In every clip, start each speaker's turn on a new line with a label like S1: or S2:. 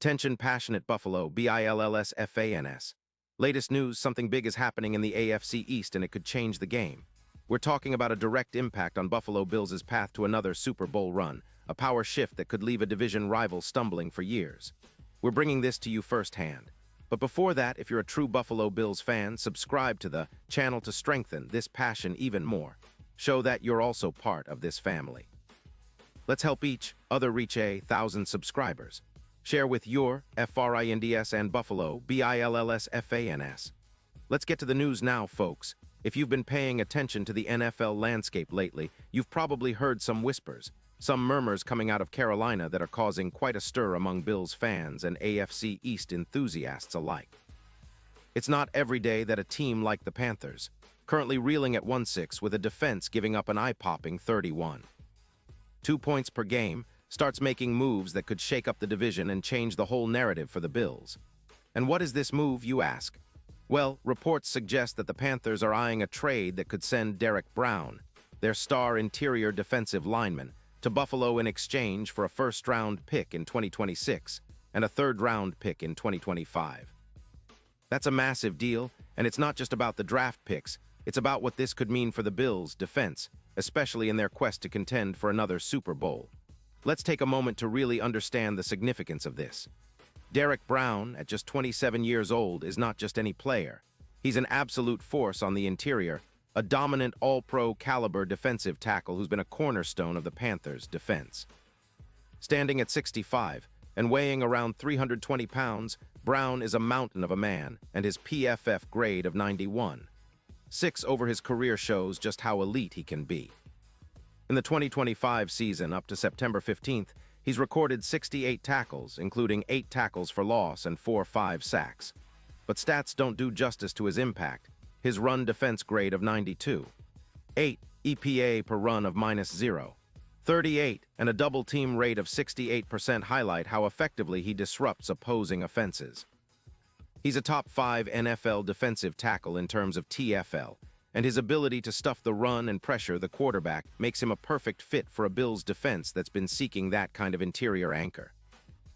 S1: Attention passionate Buffalo, BILLSFANS. Latest news, something big is happening in the AFC East and it could change the game. We're talking about a direct impact on Buffalo Bills' path to another Super Bowl run, a power shift that could leave a division rival stumbling for years. We're bringing this to you firsthand. But before that, if you're a true Buffalo Bills fan, subscribe to the channel to strengthen this passion even more. Show that you're also part of this family. Let's help each other reach 1,000 subscribers. Share with your FRINDS and Buffalo, BILLSFANS. Let's get to the news now, folks. If you've been paying attention to the NFL landscape lately, you've probably heard some whispers, some murmurs coming out of Carolina that are causing quite a stir among Bills fans and AFC East enthusiasts alike. It's not every day that a team like the Panthers, currently reeling at 1-6 with a defense giving up an eye-popping 31. 2 points per game, starts making moves that could shake up the division and change the whole narrative for the Bills. And what is this move, you ask? Well, reports suggest that the Panthers are eyeing a trade that could send Derek Brown, their star interior defensive lineman, to Buffalo in exchange for a first-round pick in 2026 and a third-round pick in 2025. That's a massive deal, and it's not just about the draft picks, it's about what this could mean for the Bills' defense, especially in their quest to contend for another Super Bowl. Let's take a moment to really understand the significance of this. Derek Brown, at just 27 years old, is not just any player. He's an absolute force on the interior, a dominant all-pro caliber defensive tackle who's been a cornerstone of the Panthers' defense. Standing at 6'5" and weighing around 320 pounds, Brown is a mountain of a man, and his PFF grade of 91. 6 over his career shows just how elite he can be. In the 2025 season up to September 15th, he's recorded 68 tackles, including 8 tackles for loss and 5 sacks. But stats don't do justice to his impact. His run defense grade of 92, 8 EPA per run of -0, 38, and a double-team rate of 68% highlight how effectively he disrupts opposing offenses. He's a top 5 NFL defensive tackle in terms of TFL, and his ability to stuff the run and pressure the quarterback makes him a perfect fit for a Bills defense that's been seeking that kind of interior anchor.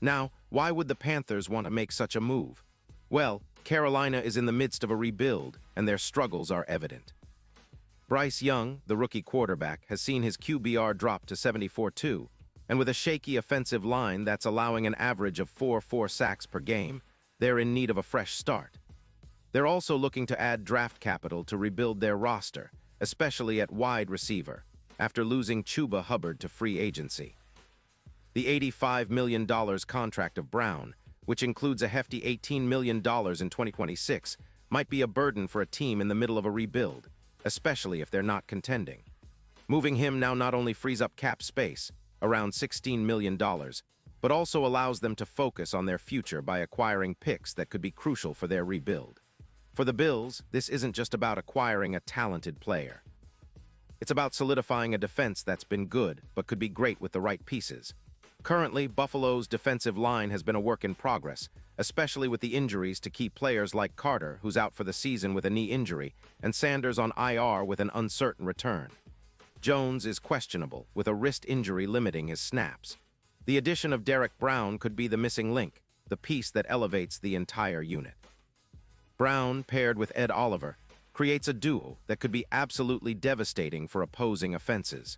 S1: Now, why would the Panthers want to make such a move? Well, Carolina is in the midst of a rebuild, and their struggles are evident. Bryce Young, the rookie quarterback, has seen his QBR drop to 74.2, and with a shaky offensive line that's allowing an average of 4 sacks per game, they're in need of a fresh start. They're also looking to add draft capital to rebuild their roster, especially at wide receiver, after losing Chuba Hubbard to free agency. The $85 million contract of Brown, which includes a hefty $18 million in 2026, might be a burden for a team in the middle of a rebuild, especially if they're not contending. Moving him now not only frees up cap space, around $16 million, but also allows them to focus on their future by acquiring picks that could be crucial for their rebuild. For the Bills, this isn't just about acquiring a talented player. It's about solidifying a defense that's been good, but could be great with the right pieces. Currently, Buffalo's defensive line has been a work in progress, especially with the injuries to key players like Carter, who's out for the season with a knee injury, and Sanders on IR with an uncertain return. Jones is questionable, with a wrist injury limiting his snaps. The addition of Derek Brown could be the missing link, the piece that elevates the entire unit. Brown, paired with Ed Oliver, creates a duo that could be absolutely devastating for opposing offenses.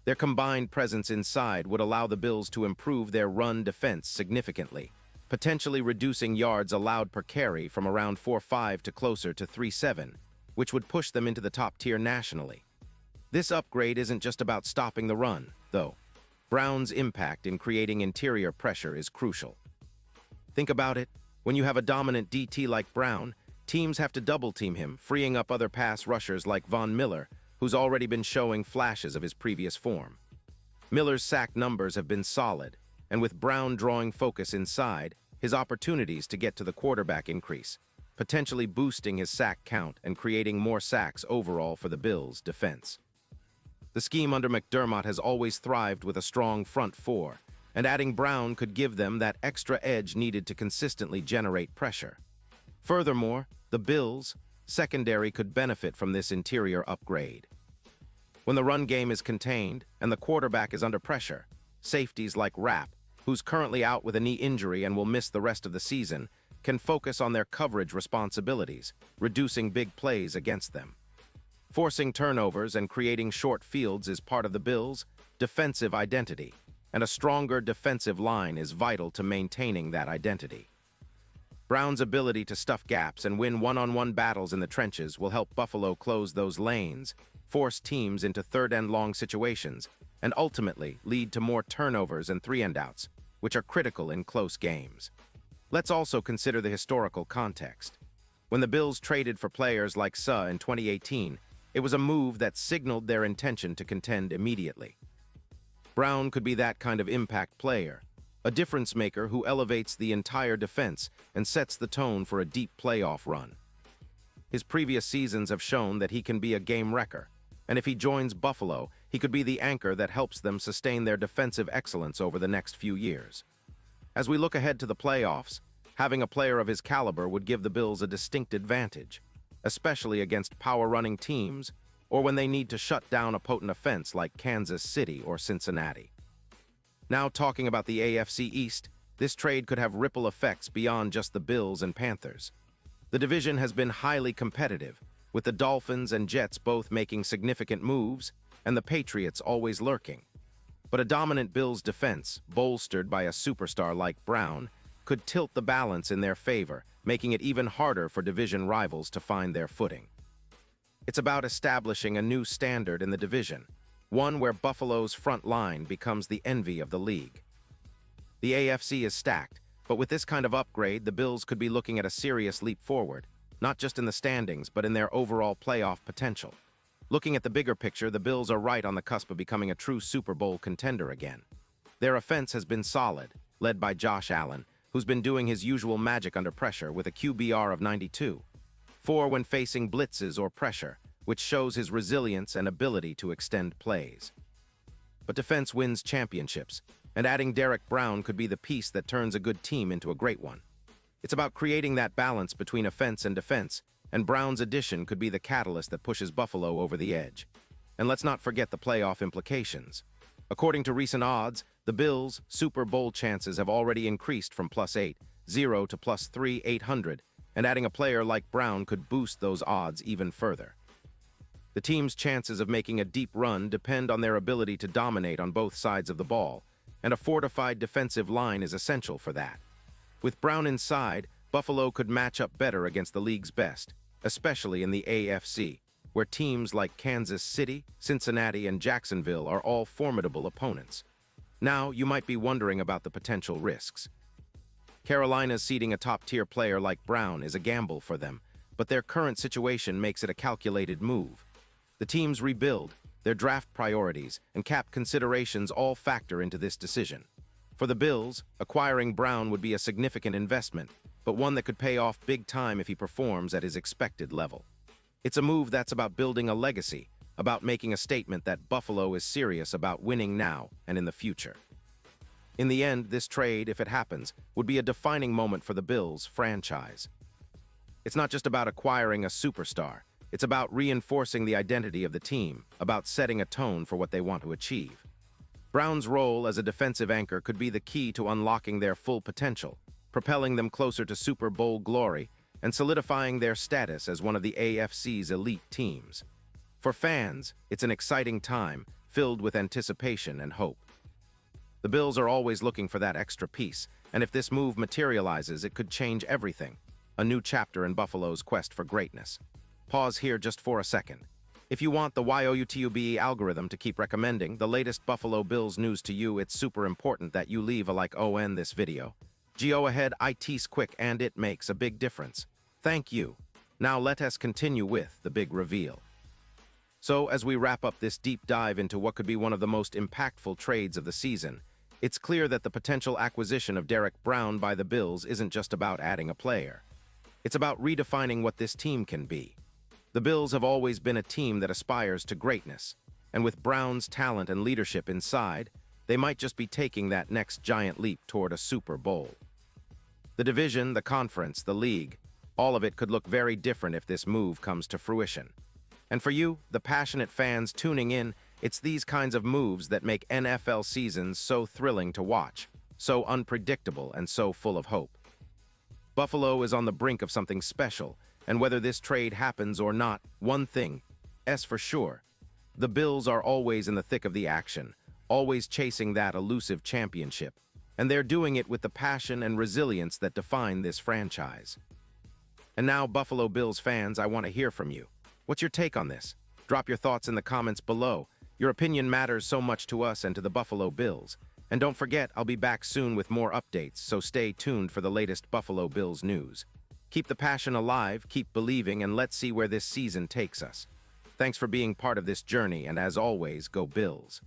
S1: Their combined presence inside would allow the Bills to improve their run defense significantly, potentially reducing yards allowed per carry from around 4.5 to closer to 3.7, which would push them into the top tier nationally. This upgrade isn't just about stopping the run, though. Brown's impact in creating interior pressure is crucial. Think about it. When you have a dominant DT like Brown, teams have to double-team him, freeing up other pass rushers like Von Miller, who's already been showing flashes of his previous form. Miller's sack numbers have been solid, and with Brown drawing focus inside, his opportunities to get to the quarterback increase, potentially boosting his sack count and creating more sacks overall for the Bills' defense. The scheme under McDermott has always thrived with a strong front four, and adding Brown could give them that extra edge needed to consistently generate pressure. Furthermore, the Bills' secondary could benefit from this interior upgrade. When the run game is contained and the quarterback is under pressure, safeties like Rapp who's currently out with a knee injury and will miss the rest of the season, can focus on their coverage responsibilities, reducing big plays against them. Forcing turnovers and creating short fields is part of the Bills' defensive identity, and a stronger defensive line is vital to maintaining that identity. Brown's ability to stuff gaps and win one-on-one battles in the trenches will help Buffalo close those lanes, force teams into third-and-long situations, and ultimately lead to more turnovers and three-and-outs, which are critical in close games. Let's also consider the historical context. When the Bills traded for players like Suh in 2018, it was a move that signaled their intention to contend immediately. Brown could be that kind of impact player, a difference maker who elevates the entire defense and sets the tone for a deep playoff run. His previous seasons have shown that he can be a game wrecker, and if he joins Buffalo, he could be the anchor that helps them sustain their defensive excellence over the next few years. As we look ahead to the playoffs, having a player of his caliber would give the Bills a distinct advantage, especially against power-running teams or when they need to shut down a potent offense like Kansas City or Cincinnati. Now talking about the AFC East, this trade could have ripple effects beyond just the Bills and Panthers. The division has been highly competitive, with the Dolphins and Jets both making significant moves and the Patriots always lurking. But a dominant Bills defense, bolstered by a superstar like Brown, could tilt the balance in their favor, making it even harder for division rivals to find their footing. It's about establishing a new standard in the division, one where Buffalo's front line becomes the envy of the league. The AFC is stacked, but with this kind of upgrade, the Bills could be looking at a serious leap forward, not just in the standings, but in their overall playoff potential. Looking at the bigger picture, the Bills are right on the cusp of becoming a true Super Bowl contender again. Their offense has been solid, led by Josh Allen, who's been doing his usual magic under pressure with a QBR of 92, 4 when facing blitzes or pressure, which shows his resilience and ability to extend plays. But defense wins championships, and adding Derek Brown could be the piece that turns a good team into a great one. It's about creating that balance between offense and defense, and Brown's addition could be the catalyst that pushes Buffalo over the edge. And let's not forget the playoff implications. According to recent odds, the Bills' Super Bowl chances have already increased from +800 to +3,800, and adding a player like Brown could boost those odds even further. The team's chances of making a deep run depend on their ability to dominate on both sides of the ball, and a fortified defensive line is essential for that. With Brown inside, Buffalo could match up better against the league's best, especially in the AFC, where teams like Kansas City, Cincinnati, and Jacksonville are all formidable opponents. Now, you might be wondering about the potential risks. Carolina's seeding a top-tier player like Brown is a gamble for them, but their current situation makes it a calculated move. The team's rebuild, their draft priorities, and cap considerations all factor into this decision. For the Bills, acquiring Brown would be a significant investment, but one that could pay off big time if he performs at his expected level. It's a move that's about building a legacy, about making a statement that Buffalo is serious about winning now and in the future. In the end, this trade, if it happens, would be a defining moment for the Bills franchise. It's not just about acquiring a superstar. It's about reinforcing the identity of the team, about setting a tone for what they want to achieve. Brown's role as a defensive anchor could be the key to unlocking their full potential, propelling them closer to Super Bowl glory, and solidifying their status as one of the AFC's elite teams. For fans, it's an exciting time, filled with anticipation and hope. The Bills are always looking for that extra piece, and if this move materializes, it could change everything. A new chapter in Buffalo's quest for greatness. Pause here just for a second. If you want the YouTube algorithm to keep recommending the latest Buffalo Bills news to you, it's super important that you leave a like on this video. Go ahead, it's quick and it makes a big difference. Thank you. Now let us continue with the big reveal. So as we wrap up this deep dive into what could be one of the most impactful trades of the season, it's clear that the potential acquisition of Derek Brown by the Bills isn't just about adding a player. It's about redefining what this team can be. The Bills have always been a team that aspires to greatness, and with Brown's talent and leadership inside, they might just be taking that next giant leap toward a Super Bowl. The division, the conference, the league, all of it could look very different if this move comes to fruition. And for you, the passionate fans tuning in, it's these kinds of moves that make NFL seasons so thrilling to watch. so unpredictable and so full of hope. Buffalo is on the brink of something special, and whether this trade happens or not, one thing is for sure. The Bills are always in the thick of the action, always chasing that elusive championship, and they're doing it with the passion and resilience that define this franchise. And now, Buffalo Bills fans, I want to hear from you. What's your take on this? Drop your thoughts in the comments below. Your opinion matters so much to us and to the Buffalo Bills. And don't forget, I'll be back soon with more updates, so stay tuned for the latest Buffalo Bills news. Keep the passion alive, keep believing, and let's see where this season takes us. Thanks for being part of this journey, and as always, go Bills.